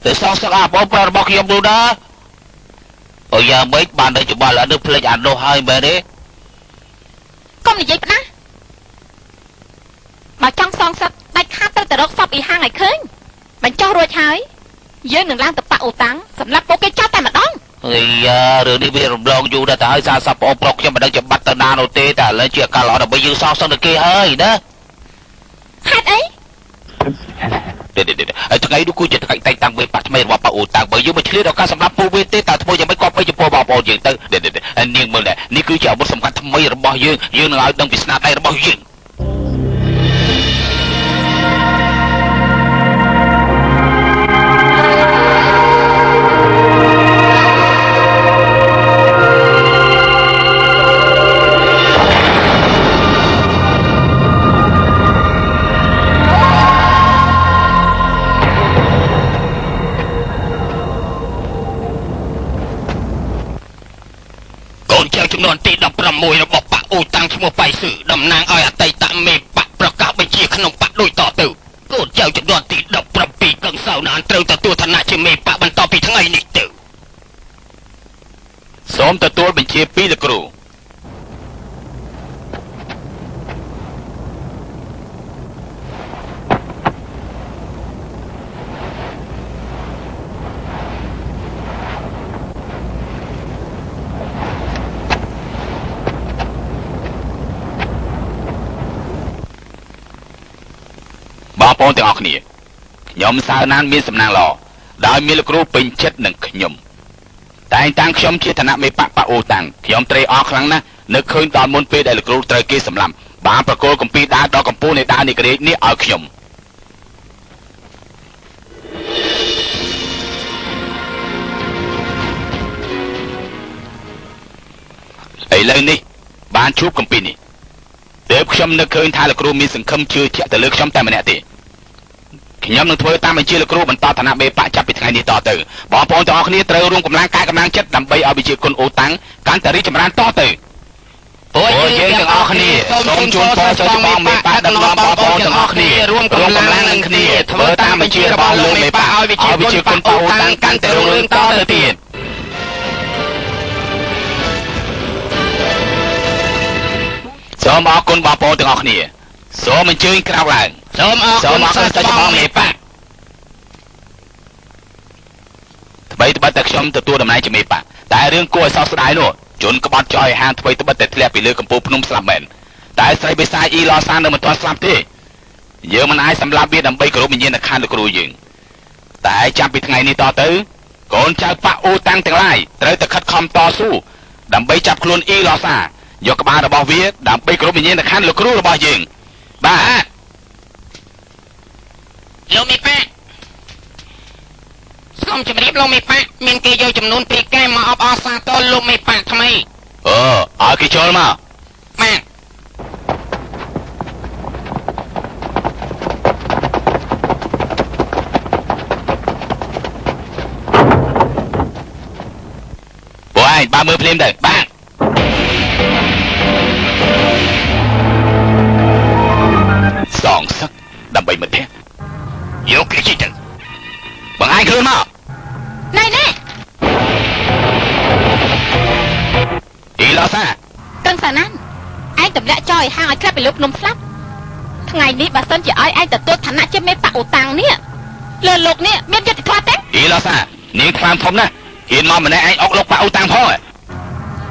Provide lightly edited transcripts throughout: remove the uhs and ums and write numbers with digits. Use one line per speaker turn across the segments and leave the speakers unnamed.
ទៅសងសឹកអាបងប្រុសរបស់ខ្ញុំនោះណាអូយ៉ាមិនបានទៅច្បាស់ឡើយនឹងភ្លេចអានោះហើយមែនទេ
កុំនិយាយផ្ដាស់បើចង់សងសឹកដាច់ខាតទៅរកសពអ៊ីហាងឲ្យឃើញបញ្ចុះរួចហើយយើងនឹងឡើងទៅប៉ាក់អូតាំងសម្រាប់ពួកគេចោលតែម្ដង
អីយ៉ារឿងនេះវារំលងយូរដែរតែហើយសារសពបងប្រុសខ្ញុំមិនដឹងជាបាត់ទៅណានោះទេតែឥឡូវជាការល្អដើម្បីយើងសងសឹកទៅគេហើយណា
ហេតុអី
ថ្ងៃនោះគឺជាថ្ងៃតែងតាំងវេនប៉ាក់ថ្មីរបស់ប៉ាអូតាំងបើយើងមិនឆ្លៀតឱកាសសម្រាប់ពូវេនទេតើធ្វើយ៉ាងម៉េចក៏បីចំពោះបងប្អូនយើងទៅនាងមើលនេះគឺជាអាវុធសំខាន់ថ្មីរបស់យើងនឹងឲ្យដឹងពីស្នាដៃរបស់យើងចំនួនទី16របស់ប៉ាក់អូតាំងឈ្មោះបៃស៊ឺតំណាងឲ្យអតីតមេប៉ាក់ប្រកាសបញ្ជាក្នុងប៉ាក់ដូចតទៅកូនចៅចំនួនទី17កឹងសៅណានត្រូវទទួលឋានៈជាមេប៉ាក់បន្តពីថ្ងៃនេះទៅសូមទទួលបញ្ជាពីលោកគ្រូបងប្អូនទាំងអស់គ្នាខ្ញុំសៅណានមានសំណាងល្អដោយមានលោកគ្រូពេញចិត្តនឹងខ្ញុំតែងតាំងខ្ញុំជាឋានៈមេប៉ាក់អូតាំងខ្ញុំត្រេកអរខ្លាំងណាស់នៅឃើញដល់មុនពេលដែលលោកគ្រូត្រូវគេសម្លាប់បានប្រគល់កម្ពីដើរដល់កម្ពុជានៃដើរនេះក្រេកនេះឲ្យខ្ញុំឥឡូវនេះបានជួបកម្ពីនេះតែខ្ញុំនឹកឃើញថាលោកគ្រូមានសង្ឃឹមជឿជាក់ទៅលើខ្ញុំតែម្នាក់ទេខ្ញុំនឹងធ្វើតាមបញ្ជាលោកគ្រូបន្តឋានៈមេប៉ាក់ចាប់ពីថ្ងៃនេះតទៅបងប្អូនទាំងអស់គ្នាត្រូវរួមកម្លាំងកាយកម្លាំងចិត្តដើម្បីឲ្យវិជាគុណអូតាំងកាន់តែរីកចម្រើនតទៅពួកយើងទាំងអស់គ្នាសូមជូនពរចូលបងមេប៉ាក់ដឹកនាំបងប្អូនទាំងអស់គ្នារួមកម្លាំងនឹងគ្នាធ្វើតាមបញ្ជារបស់លោកមេប៉ាក់ឲ្យវិជាគុណអូតាំងកាន់តែរុងរឿងតទៅទៀតសូមអរគុណបងប្អូនទាំងអស់គ្នាសូមអញ្ជើញក្រោកឡើងសូមអរគុណសិស្សច្បងមេប៉ាក់ថ្មីត្បិតតែខ្ញុំទទួលតំណែងជាមេប៉ាក់តែរឿងគួរឲ្យសោកស្ដាយនោះជនក្បត់ចោលឲ្យហាងថ្មីត្បិតតែធ្លាក់ពីលើកំពូលភ្នំស្លាប់មែនតែស្រីបិសាចអ៊ីឡូសានៅមិនទាន់ស្លាប់ទេយើងមិនអាចសម្លាប់វាដើម្បីគោរពវិញ្ញាណក្ខន្ធលោកគ្រូយើងតែចាប់ពីថ្ងៃនេះតទៅកូនចៅប៉ាក់អូតាំងទាំងឡាយត្រូវតែខិតខំតស៊ូដើម្បីចាប់ខ្លួនអ៊ីឡូសាយកក្បាលរបស់វាដើម្បីគោរពវិញ្ញាណក្ខន្ធលោកគ្រូរបស់យើងបាទលោកមេប៉ាក់សូមជម្រាបលោកមេប៉ាក់មានគេយកចំនួន2កែមកអបអរសាទរលោកមេប៉ាក់ថ្មីឲ្យគេចូលមកបាទបងឯងបើមើលភ្លាមទៅបាទសងសឹកដើម្បីមិត្តភក្តិយកគេជិះទៅបងឯងខ្លួនមក
ណែ
អ៊ីឡូសា
កឹងសាណានឯងទម្លាក់ចោលឲ្យហាងឲ្យក្រាបពីលើភ្នំស្លាប់ថ្ងៃនេះបើសិនជាឲ្យឯងទទួលឋានៈជាមេប៉ាក់អូតាំងនេះលើលោកនេះមានយុត្តិធម៌ទេ
អ៊ីឡូសានាងខ្លាំងធំណាស់ហ៊ានមកម្នាក់ឯងអុកលោកប៉ាក់អូតាំងផង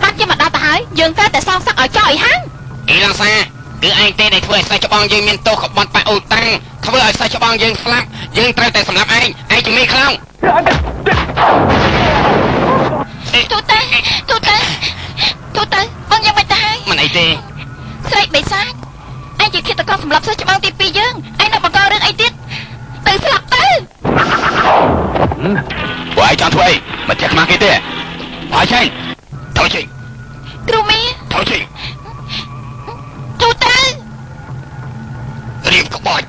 បាត់ជាមកដល់ទៅហើយយើងត្រូវតែសងសឹកឲ្យចោលឲ្យហាង
អ៊ីឡូសាគឺឯងទេដែលធ្វើឲ្យសិស្សច្បងយើងមានទោសក្បត់ប៉ាក់អូតាំងធ្វើឲ្យសិស្សច្បងយើងស្លាប់យើងត្រូវតែសម្លាប់ឯងជាមេខ្លោង
ទូទៅបងយ៉ាងមិនទៅហើយ
មិនអីទេ
ស្រីបិសាចឯងជាឃាតករសម្លាប់សិស្សច្បងទី2យើងឯងនៅបង្ករឿងអីទៀតទៅស្លាប់ទៅ
ពួកឯងចង់ធ្វើអីមិនចេះខ្មាស់គេទេហើយចេញទៅចេញ
គ្រូមី
ទៅចេញ
ទូទៅ
រៀបក្បាច់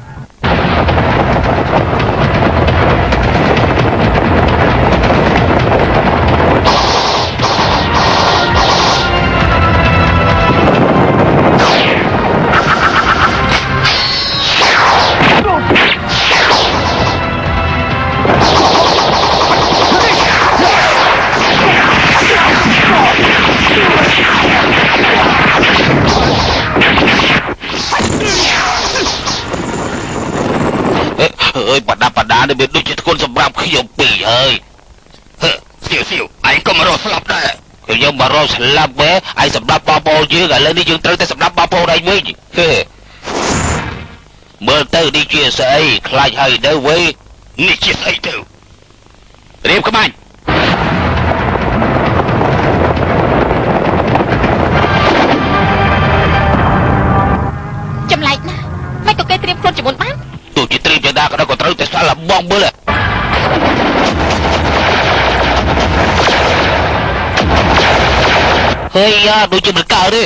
ដែលវាដូចជាធ្ងន់សម្រាប់ខ្ញុំពីរហើយសៀវឯងក៏មករកស្លាប់ដែរខ្ញុំមករកស្លាប់ទេឯងសម្រាប់បងប្អូនយើងឥឡូវនេះយើងត្រូវតែសម្រាប់បងប្អូនឯងវិញមើលទៅនេះជាស្អីខ្លាចហើយទៅវិញនេះជាស្អីទៅរៀបក្បាច់
ចម្លែកណាស់មិនក៏គេត្រៀមខ្លួនជាមុនបាន
ទោះជាត្រៀមយ៉ាងណាក៏ត្រូវតែស្លាប់បងមើលហើយដូចជាមិនកើតទេ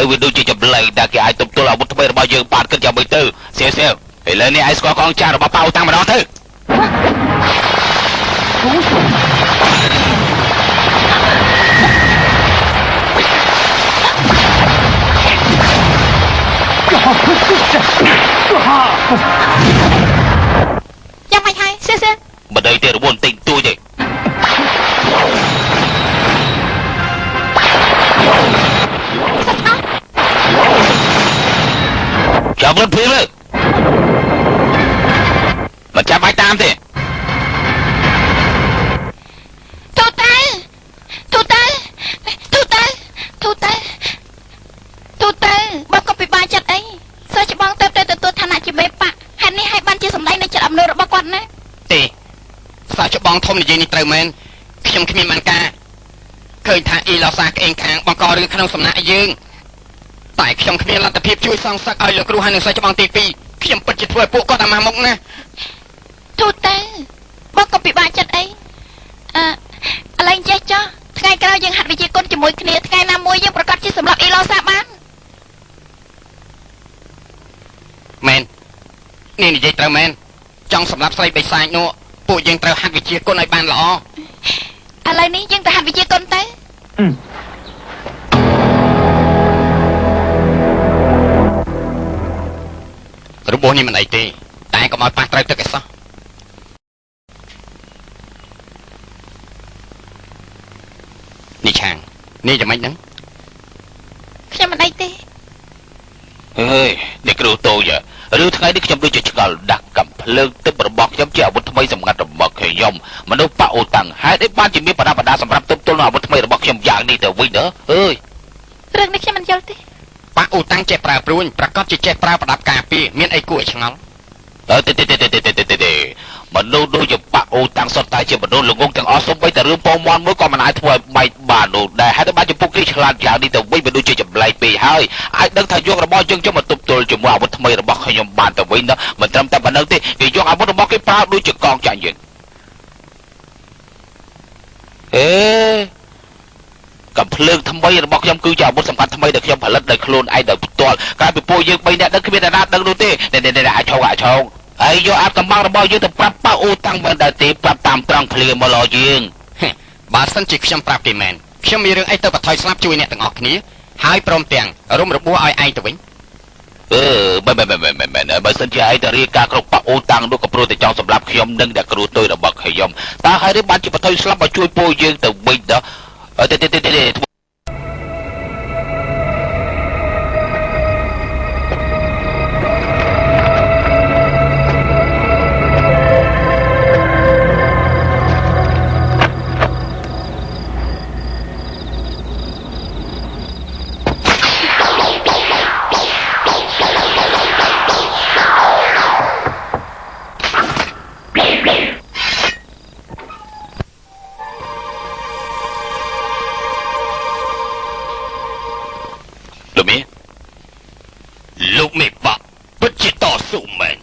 វាដូចជាចម្លែកដែលគេអាចទប់ទល់អាវុធថ្មីរបស់យើងបានគិតយ៉ាងម៉េចទៅសៀវឥឡូវនេះឯងស្គាល់កងចាស់របស់ប៉ៅតាំងម្ដងទៅ
យ៉ាងម៉េចហើយសៀវ
មិនដឹងទេរវល់តិចតួចទេចាប់រត់ភីលើមិនចាំបាច់តាមទេ
ទូទៅបើក៏ពិបាកចិត្តអីសើច្បងទៅទទួលឋានៈជាមេបកហេតុនេះឲ្យបានជាសម្ដែងនៅចិត្តអំណួររបស់គាត់ណា
ទេសើច្បងធំនិយាយនេះត្រូវមែនខ្ញុំគ្មានបានការឃើញថាអ៊ីឡូសាក្អេងខាងបង្ករឿងក្នុងសំណាក់យើងតែខ្ញុំគ្មានលទ្ធភាពជួយសងសឹកឲ្យលោកគ្រូហើយនឹងសើច្បងទី2ខ្ញុំពិតជាធ្វើឲ្យពួកគាត់អាម៉ាស់មុខណា
ទូទៅបើក៏ពិបាកចិត្តអីឥឡូវចេះចោះថ្ងៃក្រោយយើងហាត់វិជាគុណជាមួយគ្នាថ្ងៃណាមួយយើងប្រកាសជាសម្រាប់អ៊ីឡូសាបាន
មែននេះនិយាយត្រូវមែនចង់សម្រាប់ស្រីបិសាចនោះពួកយើងត្រូវហាត់វិជាគុណឲ្យបានល្អ
ឥឡូវនេះយើងទៅហាត់វិជាគុណទៅ
របួសនេះមិនអីទេតែកុំឲ្យប៉ះត្រូវទឹកឯសោះនេះឆាងនេះយ៉ាងម៉េចហ្នឹង
ខ្ញុំមិនអីទេ
អើយអ្នកគ្រូតូចឬថ្ងៃនេះខ្ញុំដូចជាឆ្ងល់ដាក់កំភ្លើងទឹករបស់ខ្ញុំជាអាវុធថ្មីសម្ងាត់របស់ខ្ញុំមនុស្សប៉អូតាំងហេតុអីបានជាមានបដាបដាសម្រាប់ទប់ទល់នឹងអាវុធថ្មីរបស់ខ្ញុំយ៉ាងនេះទៅវិញអើយ
រឿងនេះខ្ញុំមិនយល់ទេ
ប៉អូតាំងចេះប្រើព្រួញប្រកាសជាចេះប្រើប្រដាប់ការពារមានអីគួរឲ្យឆ្ងល់
ទេមនុស្សដូចជាប៉អូតាំងសុទ្ធតែជាមនុស្សល្ងងទាំងអស់សូម្បីតែរឿងពងមាន់មួយក៏មិនអាចធ្វើឲ្យបែកបាននោះដែរហេតុតែបានជាពួកគេឆ្លាតយ៉ាងនេះទៅវិញមនុស្សជាចម្លែកពេកហើយអាចដឹងថាយករបស់យើងមកទប់ទល់ជាមួយអាវុធថ្មីរបស់ខ្ញុំបានទៅវិញណាមិនត្រឹមតែប៉ុណ្្នឹងទេគេយកអាវុធរបស់គេប្រើដូចជាកងចាញ់យើងកំភ្លើងថ្មីរបស់ខ្ញុំគឺជាអាវុធសំខាន់ថ្មីដែលខ្ញុំផលិតដោយខ្លួនឯងដោយផ្ទាល់ក្រៅពីពួកយើង3នាក់ដឹងគ្មានអ្នកណាដឹងនោះទេអាចឆោងហើយយកអាកំបាំងរបស់យើងទៅប្រាប់ប៉ាអូតាំងមិនដែលទេប្រាប់តាមត្រង់ឃ្លាមកឡយើង
បើសិនជាខ្ញុំប្រាប់គេមែនខ្ញុំមានរឿងអីទៅបន្ថយស្លាប់ជួយអ្នកទាំងអស់គ្នាហើយព្រមទាំងរុំរបួសឲ្យឯងទៅវិញ
បើសិនជាឯងទៅរៀបការគ្រប់ប៉ាអូតាំងនោះក៏ព្រោះតែចង់សម្រាប់ខ្ញុំនិងអ្នកគ្រូទុយរបស់ខ្ញុំតើហើយនេះបានជាបន្ថយស្លាប់ឲ្យជួយពួកយើងទៅវិញទេ
លោកមេបាក់ពិតជាតស៊ូមែន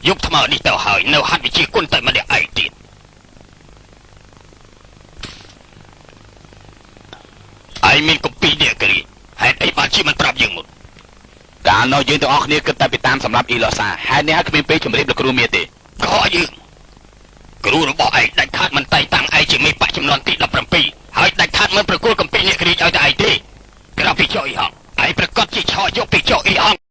យកថ្មនេះទៅហើយនៅហាត់វិជាគុណតែម្នាក់ឯងទៀតឯងមានកំពីនេះគ្រាហេតុអីបានជាមិនប្រាប់យើងមក
កាលនោះយើងទាំងអស់គ្នាគិតតែពីតាមសម្រាប់អ៊ីឡូសាហេតុនេះហើយគ្មានពេលជម្រាបលោកគ្រូមានទេ
ក៏យើងគ្រូរបស់ឯងដាច់ខាតមិនតែងតាំងឯងជាមេបកចំនួនទី17ហើយដាច់ខាតមិនប្រគល់កំពីនេះគ្រាឲ្យតែឯងទេក្រៅពីចោអ៊ីហងឯងប្រកាសជាឆោយកពីចោអ៊ីហង